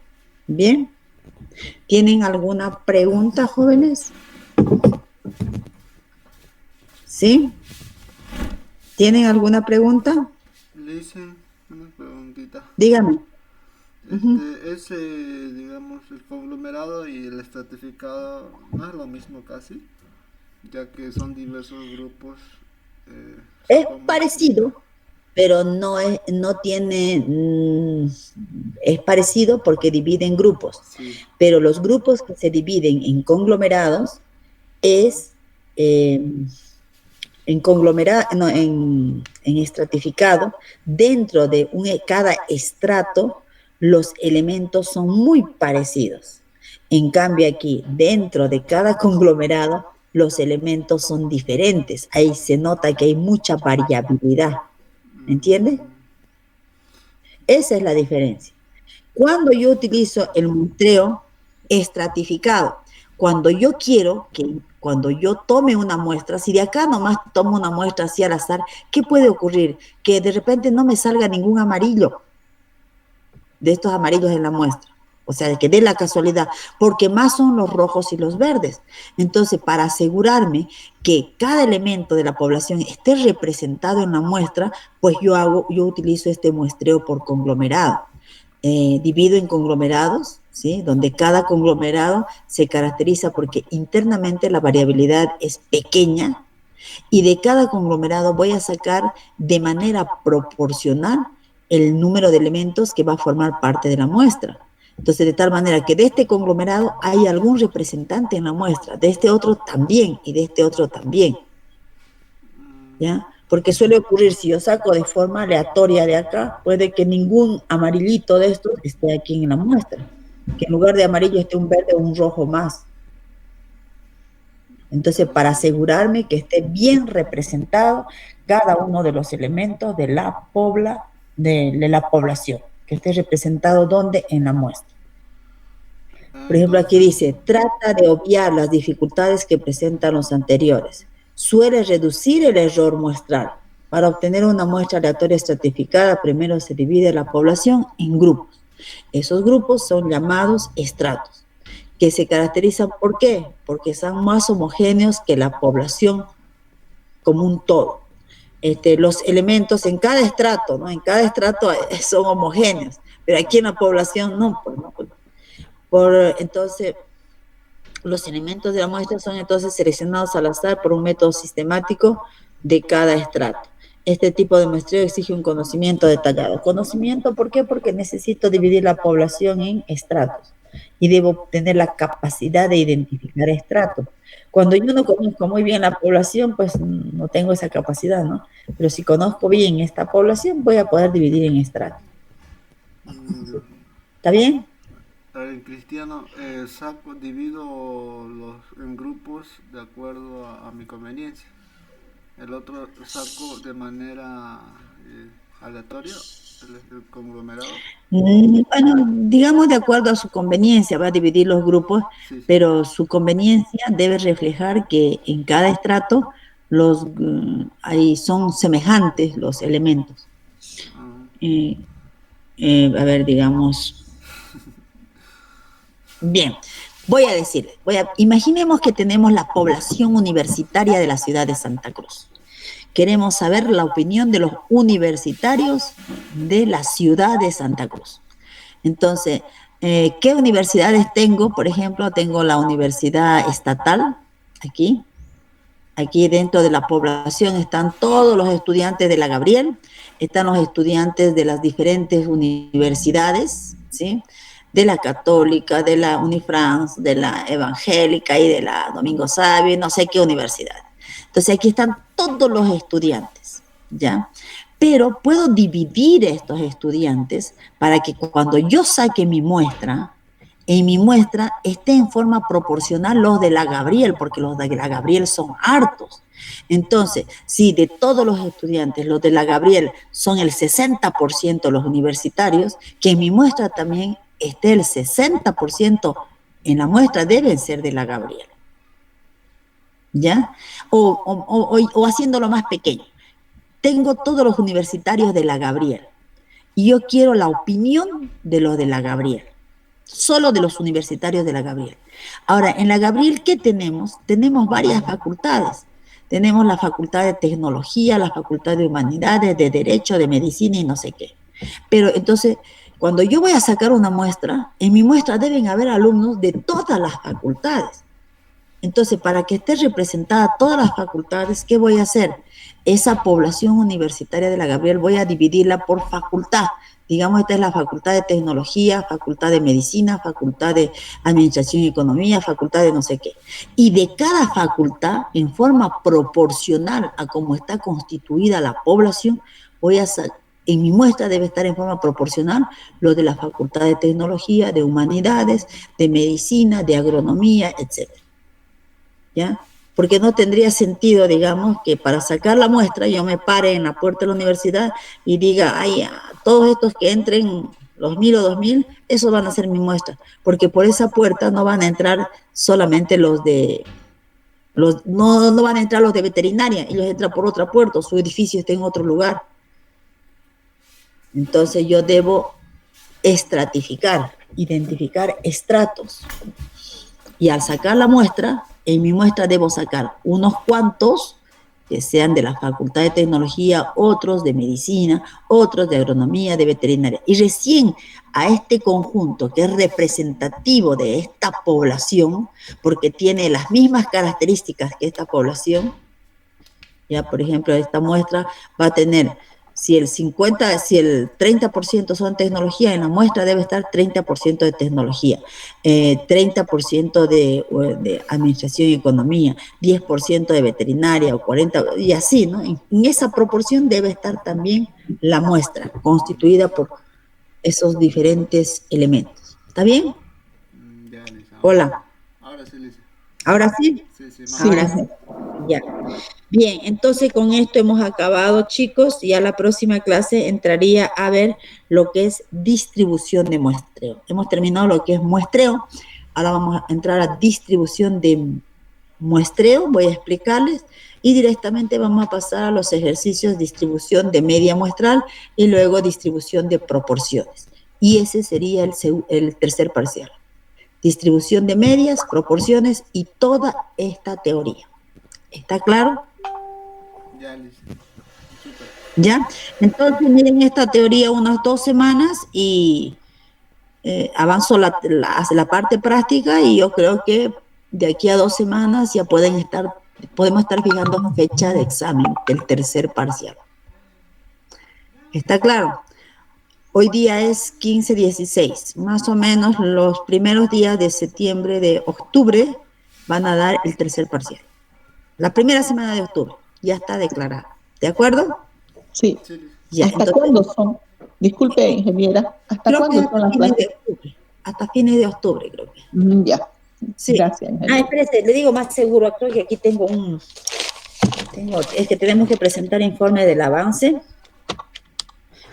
[SPEAKER 1] Bien. ¿Tienen alguna pregunta, jóvenes? ¿Sí? ¿Tienen alguna pregunta?
[SPEAKER 2] Le hice una preguntita.
[SPEAKER 1] Dígame.
[SPEAKER 2] Ese, digamos, el conglomerado y el estratificado no es lo mismo casi, ya que son diversos grupos.
[SPEAKER 1] Es parecido, pero no tiene, es parecido porque divide en grupos,
[SPEAKER 2] Sí.
[SPEAKER 1] pero los grupos que se dividen en conglomerados es eh, en conglomerado, no, en estratificado, dentro de cada estrato, los elementos son muy parecidos. En cambio aquí, dentro de cada conglomerado, los elementos son diferentes. Ahí se nota que hay mucha variabilidad. ¿Entiendes? Esa es la diferencia. Cuando yo utilizo el muestreo estratificado, cuando yo quiero que cuando yo tome una muestra, si de acá nomás tomo una muestra así al azar, ¿qué puede ocurrir? Que de repente no me salga ningún amarillo de estos amarillos en la muestra. O sea, que dé la casualidad, porque más son los rojos y los verdes. Entonces, para asegurarme que cada elemento de la población esté representado en la muestra, pues yo utilizo este muestreo por conglomerado. Divido en conglomerados, ¿sí? Donde cada conglomerado se caracteriza porque internamente la variabilidad es pequeña, y de cada conglomerado voy a sacar de manera proporcional el número de elementos que va a formar parte de la muestra. Entonces, de tal manera que de este conglomerado hay algún representante en la muestra, de este otro también y de este otro también. ¿Ya? Porque suele ocurrir, si yo saco de forma aleatoria de acá, puede que ningún amarillito de estos esté aquí en la muestra, que en lugar de amarillo esté un verde o un rojo más. Entonces, para asegurarme que esté bien representado cada uno de los elementos de la población, que esté representado ¿dónde? En la muestra. Por ejemplo, aquí dice, trata de obviar las dificultades que presentan los anteriores. Suele reducir el error muestral. Para obtener una muestra aleatoria estratificada, primero se divide la población en grupos. Esos grupos son llamados estratos, que se caracterizan ¿por qué? Porque son más homogéneos que la población como un todo. Los elementos en cada estrato, ¿no? En cada estrato son homogéneos, pero aquí en la población no, pues, ¿no? Entonces, los elementos de la muestra son entonces seleccionados al azar por un método sistemático de cada estrato. Este tipo de muestreo exige un conocimiento detallado. ¿Conocimiento por qué? Porque necesito dividir la población en estratos y debo tener la capacidad de identificar estratos. Cuando yo no conozco muy bien la población, pues no tengo esa capacidad, ¿no? Pero si conozco bien esta población, voy a poder dividir en estratos. ¿Está bien?
[SPEAKER 2] En cristiano, divido en grupos de acuerdo a mi conveniencia. El otro saco de manera aleatoria, el conglomerado.
[SPEAKER 1] Bueno, digamos de acuerdo a su conveniencia, va a dividir los grupos, sí. Pero su conveniencia debe reflejar que en cada estrato ahí son semejantes los elementos. A ver, digamos. Bien, imaginemos que tenemos la población universitaria de la ciudad de Santa Cruz. Queremos saber la opinión de los universitarios de la ciudad de Santa Cruz. Entonces, ¿qué universidades tengo? Por ejemplo, tengo la Universidad Estatal, aquí. Aquí dentro de la población están todos los estudiantes de la Gabriel, están los estudiantes de las diferentes universidades, ¿sí? De la Católica, de la Unifrance, de la Evangélica y de la Domingo Savio, no sé qué universidad. Entonces aquí están todos los estudiantes, ¿ya? Pero puedo dividir estos estudiantes para que cuando yo saque mi muestra, en mi muestra esté en forma proporcional los de la Gabriel, porque los de la Gabriel son hartos. Entonces, si de todos los estudiantes, los de la Gabriel son el 60% los universitarios, que en mi muestra también esté el 60% en la muestra, deben ser de la Gabriel. ¿Ya? O haciéndolo más pequeño. Tengo todos los universitarios de la Gabriel y yo quiero la opinión de los de la Gabriel. Solo de los universitarios de la Gabriel. Ahora, en la Gabriel, ¿qué tenemos? Tenemos varias facultades. Tenemos la Facultad de Tecnología, la Facultad de Humanidades, de Derecho, de Medicina y no sé qué. Pero entonces, cuando yo voy a sacar una muestra, en mi muestra deben haber alumnos de todas las facultades. Entonces, para que esté representada todas las facultades, ¿qué voy a hacer? Esa población universitaria de la Gabriel voy a dividirla por facultad. Digamos, esta es la facultad de tecnología, facultad de medicina, facultad de administración y economía, facultad de no sé qué. Y de cada facultad, en forma proporcional a cómo está constituida la población, voy a en mi muestra debe estar en forma proporcional lo de la facultad de tecnología, de humanidades, de medicina, de agronomía, etcétera. ¿Ya? Porque no tendría sentido, digamos, que para sacar la muestra yo me pare en la puerta de la universidad y diga, ay, todos estos que entren, los 1000 o 2000, esos van a ser mi muestra, porque por esa puerta no van a entrar solamente los de, no van a entrar los de veterinaria, ellos entran por otra puerta, su edificio está en otro lugar. Entonces yo debo estratificar, identificar estratos. Y al sacar la muestra, en mi muestra debo sacar unos cuantos que sean de la Facultad de Tecnología, otros de Medicina, otros de Agronomía, de Veterinaria. Y recién a este conjunto que es representativo de esta población, porque tiene las mismas características que esta población, ya por ejemplo esta muestra va a tener, si el 30% son tecnología, en la muestra debe estar 30% de tecnología, 30% de administración y economía, 10% de veterinaria o 40%, y así, ¿no? En esa proporción debe estar también la muestra, constituida por esos diferentes elementos. ¿Está bien?
[SPEAKER 2] Ya, Lisa.
[SPEAKER 1] Hola.
[SPEAKER 2] Ahora sí, Lisa.
[SPEAKER 1] ¿Ahora sí?
[SPEAKER 2] Sí, sí,
[SPEAKER 3] Sí.
[SPEAKER 1] Ahora sí. Ya. Bien, entonces con esto hemos acabado, chicos. Ya la próxima clase entraría a ver lo que es distribución de muestreo. Hemos terminado lo que es muestreo. Ahora vamos a entrar a distribución de muestreo. Voy a explicarles. Y directamente vamos a pasar a los ejercicios de distribución de media muestral y luego distribución de proporciones. Y ese sería el tercer parcial. Distribución de medias, proporciones y toda esta teoría. ¿Está claro?
[SPEAKER 2] Ya, Lisa. Súper.
[SPEAKER 1] ¿Ya? Entonces, miren esta teoría unas 2 semanas y avanzo hacia la parte práctica y yo creo que de aquí a 2 semanas ya podemos estar fijando fecha de examen del tercer parcial. ¿Está claro? Hoy día es 15-16, más o menos los primeros días de septiembre, de octubre, van a dar el tercer parcial. La primera semana de octubre ya está declarada. ¿De acuerdo?
[SPEAKER 3] Sí.
[SPEAKER 2] Sí, Lisa.
[SPEAKER 1] Ya,
[SPEAKER 3] ¿Hasta
[SPEAKER 1] entonces,
[SPEAKER 3] cuándo son? Disculpe, ingeniera, ¿hasta
[SPEAKER 1] creo que
[SPEAKER 3] cuándo
[SPEAKER 1] es
[SPEAKER 3] son las
[SPEAKER 1] fines
[SPEAKER 3] clases?
[SPEAKER 1] de octubre. Hasta fines de octubre, creo que.
[SPEAKER 3] Ya.
[SPEAKER 1] Sí.
[SPEAKER 3] Gracias, ingeniera.
[SPEAKER 1] Espérese, le digo más seguro, creo que aquí es que tenemos que presentar informe del avance.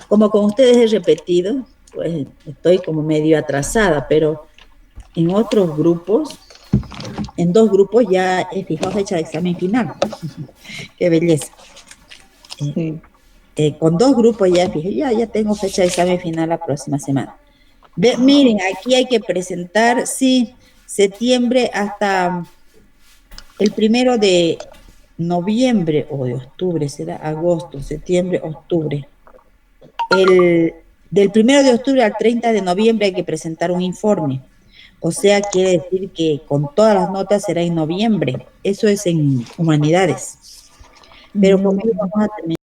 [SPEAKER 1] Como con ustedes he repetido, pues estoy como medio atrasada, pero en otros grupos, en 2 grupos ya he fijado fecha de examen final. Qué belleza.
[SPEAKER 3] Sí.
[SPEAKER 1] Con 2 grupos ya fijé, ya tengo fecha de examen final la próxima semana. Miren, aquí hay que presentar, sí, septiembre hasta el 1 de noviembre o de octubre, será agosto, septiembre, octubre. Del 1 de octubre al 30 de noviembre hay que presentar un informe. O sea, quiere decir que con todas las notas será en noviembre. Eso es en humanidades. Pero conmigo vamos a terminar